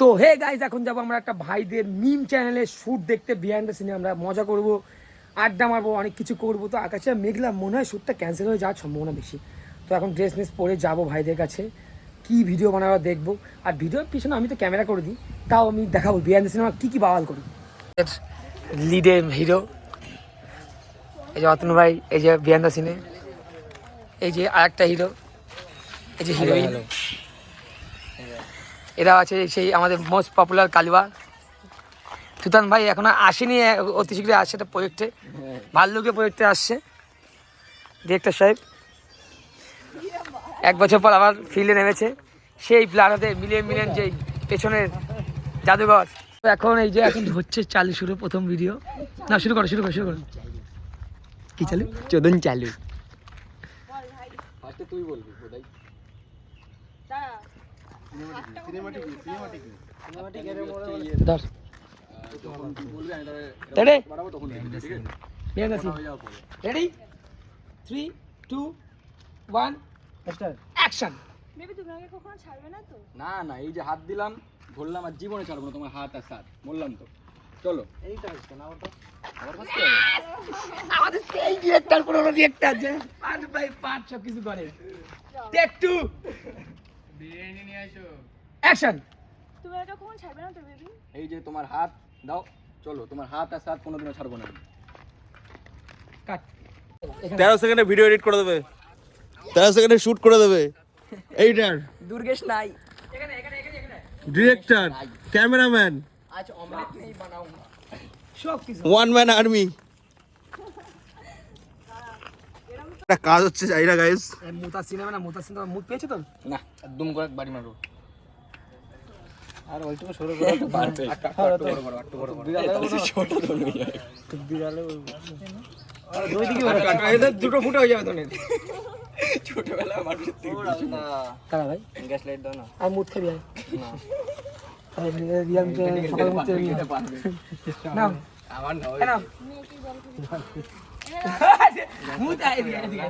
তো hey guys, এখন যাবো আমরা একটা ভাইদের মিম চ্যানেলে শ্যুট দেখতে, বিহাইন্ড দ্য সিনে আমরা মজা করব, আড্ডা মারবো, অনেক কিছু করবো। তো আকাশে মেঘলা, মনে হয় শ্যুটটা ক্যান্সেল হয়ে যাওয়ার সম্ভাবনা বেশি। তো এখন ড্রেস মেস পরে যাবো ভাইদের কাছে, কি ভিডিও বানাবো দেখবো। আর ভিডিওর পিছনে আমি তো ক্যামেরা করে দিই, তাও আমি দেখাবো বিহাইন্ড দ্য সিনেমা কী কী বাওয়াল করি। লিডের হিরো এই যে অতনু ভাই, এই যে বিহাইন্ড দ্য সিনে, এই যে আরেকটা হিরো, এই যে হিরোইন, এরা আছে সেই আমাদের মোস্ট পপুলার কালুয়া। সুতান ভাই এখনো আসেনি, অতি শীঘ্রই আসছে একটা প্রজেক্টে, ভাল্লুকে প্রজেক্টে আসছে ডিরেক্টর সাহেব। 1 বছর পর আবার ফিল্ডে নেমেছে, সেই প্ল্যানেতে মিলিয়ন যেই পেছনের জাদুঘর। তো এখন এই যে এখন হচ্ছে চালু, শুরু প্রথম ভিডিও। না, শুরু করো কি চালু? চোদন চালু। তুই বলবি রেডি 3 2 1 অ্যাকশন। না না, এই যে হাত দিলাম, ধরলাম, আর জীবনে ছাড়বো না তোমার হাত আর সাথ, বললাম তো। চলো আমাদের সেই ডিরেক্টর, পুরো ডিরেক্টর যে পাঁচ বাই পাঁচ সব কিছু করে। টেক 2 বিরিয়ানি নিয়ে আসো, অ্যাকশন। তুমি এটা কখন ছাড়বে না তো বেবি? এই যে তোমার হাত দাও, চলো তোমার হাত আর সাথ কোনোদিনও ছাড়বো না। কাট। 13 সেকেন্ডে ভিডিও এডিট করে দেবে, 13 সেকেন্ডে শুট করে দেবে। এইটার দুর্গেশ নাই। ডিরেক্টর, ক্যামেরাম্যান, আজ অমলেট নেই বানাও সব কিছু ওয়ান ম্যান আর্মি। একটা কাজ হচ্ছে, যাই না গাইস। মুতা সিনেমা না, মুতা সিনেমা মুত পেয়েছে তো না, একদম করে বাড়ি মারবো। আর ওইটুকু সরো করে একটু পারবে, একটু বড় বিড়ালে ছোট ধরে যায়, বিড়ালে আর দুই দিকে এদের দুটো ফুটে হয়ে যাবে তোনে। ছোটবেলা মানুষের থেকে না তারা ভাই গ্যাস লাইট দাও না। আর মুত খাবি না আরে রিয়াল সকালে মুত খাবি না আমার না ওই না মুত এদিকে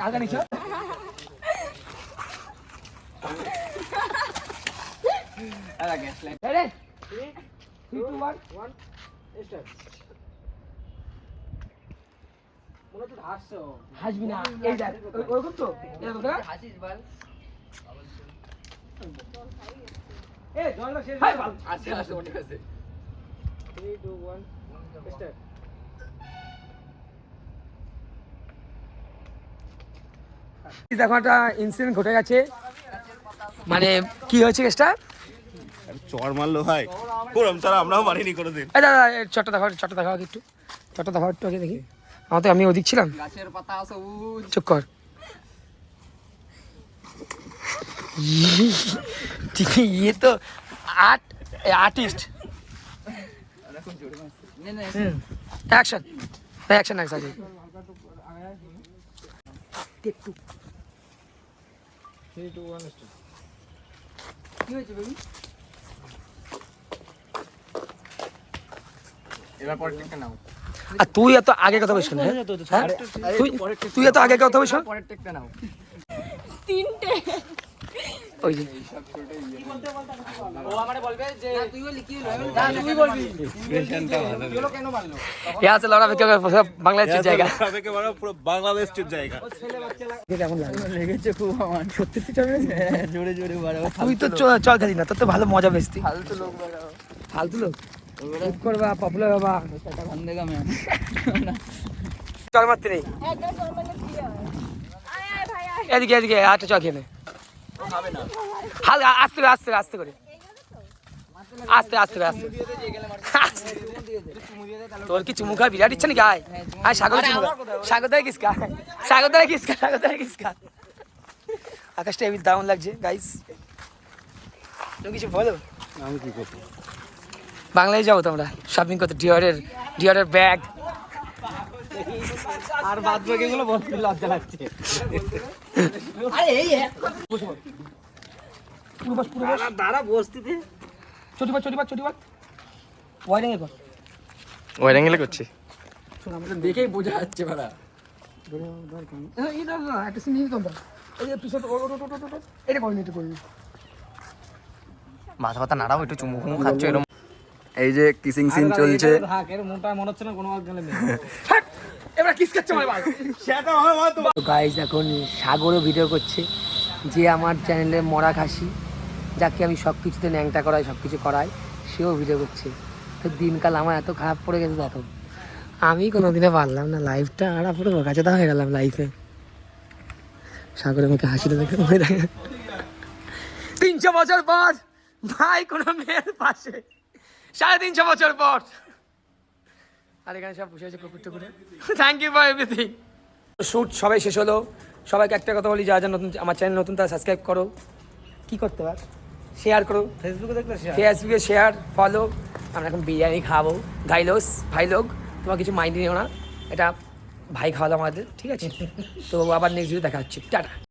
আগা নিছো। আরে গ্যাস লাইট রেডি 3 2 1 স্টার্ট। মনে তো হাসছো, হাসবি না, এই দেখ ওরকম তো এরকম তো হাসিস বল। এ জলটা শেষ ভাই বল, আছে ঠিক আছে। 3 2 1 স্টার্ট। দেখো একটা ইনসিডেন্ট ঘটে গেছে, মানে কি হয়েছে কেসটা? চর মারলো ভাই, কোরম ছাড়া আমরাও মারিনি কোনোদিন। এই দাদা চটটা দেখাও একটু, চটটা দেখাও একটু আগে দেখি। আমি ওদিক ছিলাম, গাছের পাতা সবুজ। চুপ কর। ये तो आर्टिस्ट। Action take 2 3 2 1 start. কি হয়েছে বেবি? এবার পরে টেকটা নাও। আর তুই এত আগে কথা বলিস না, তুই এত আগে কথা বলিস না। পরের টেকটা নাও। তিনটে ওই যে ও আমারে বলবে যে তুই বলি কি হলো, না তুই বলবি এক্সপ্রেশনটা ভালো হলো, কেন মারলো? यहाँ से लौड़ा के बांग्लादेश चल जाएगा। আমাকে বড় পুরো বাংলাদেশ চুপ জায়গা। কেমন লাগে? লেগেছে খুব আমার, সত্যি তুই চলে জোরে জোরে মারো। তুই তো চল খালি না, তোর তো ভালো মজা বেশি। ফালতু লোক বাড়াও, ফালতু লোক চুপ করবা, পপুলার বাবা সেটা বন্ধেগা ম্যাম। চল মারতে নেই। একদম নরমালি কি হয়? আয় ভাই আয়। এদিকে আচ্ছা চল খেয়ে নে। খাবে না, হালকা আস্তে করে আস্তে তোর কি চুমু খাওয়া বিরাট ইচ্ছা নাকি? আয় স্বাগত কিসকা। আকাশটা এমনি দারুণ লাগছে গাইস। তুমি কিছু বলো। আমি কি করব? বাংলায় যাবো তোমরা শপিং করতে, ডিওরের ব্যাগ আর বাদ বাকি গুলো বলতে লজ্জা লাগছে। আরে এই পুরো বস দাঁড়া বসতিতে চটি বাট ওয়াইডিং এ কর। ওই অ্যাঙ্গেলে করছি। শোন আমাদের দেখেই বোঝা যাচ্ছে ভাড়া। এই না একটা সিন নিয়ে তোমরা এই যে পিছনে এটা করে নিতে মাথা ফাথা নাড়াও, একটু চুমু ফুমু খাচ্ছ এরকম। এই যে কিসিং সিন চলছে। এবার কিস করছে আমার ভাই। গাইস এখন সাগরও ভিডিও করছে, যে আমার চ্যানেলে মরা খাসি, যাকে আমি সব কিছুতে ন্যাংটা করাই, সব কিছু করাই, সেও ভিডিও করছে। তো দিনকাল আমার এত খারাপ পড়ে গেছে দেখো, আমি কোনোদিনে পারলাম না লাইফটা, আর পুরো বোকাচোদা হয়ে গেলাম লাইফে। সাগরের মুখে হাসিটা দেখে 300 বছর পর ভাই কোনো মেয়ের পাশে, 350 বছর পর। আর এখানে সব বসে আছে কুকুর টুকুরে। Thank you for everything. Shoot সবাই শেষ হলো। সবাইকে একটা কথা বলি, যারা নতুন আমার চ্যানেল নতুন তারা সাবস্ক্রাইব করো, কি করতে পার, শেয়ার করো, ফেসবুকে শেয়ার, ফলো। আমরা এখন বিরিয়ানি খাবো, ভাই লোক তোমার কিছু মাইন্ড নিও না, এটা ভাই খাওয়ালো আমাদের, ঠিক আছে? তো আবার নেক্সট ভিডিও দেখা হচ্ছে, টাটা।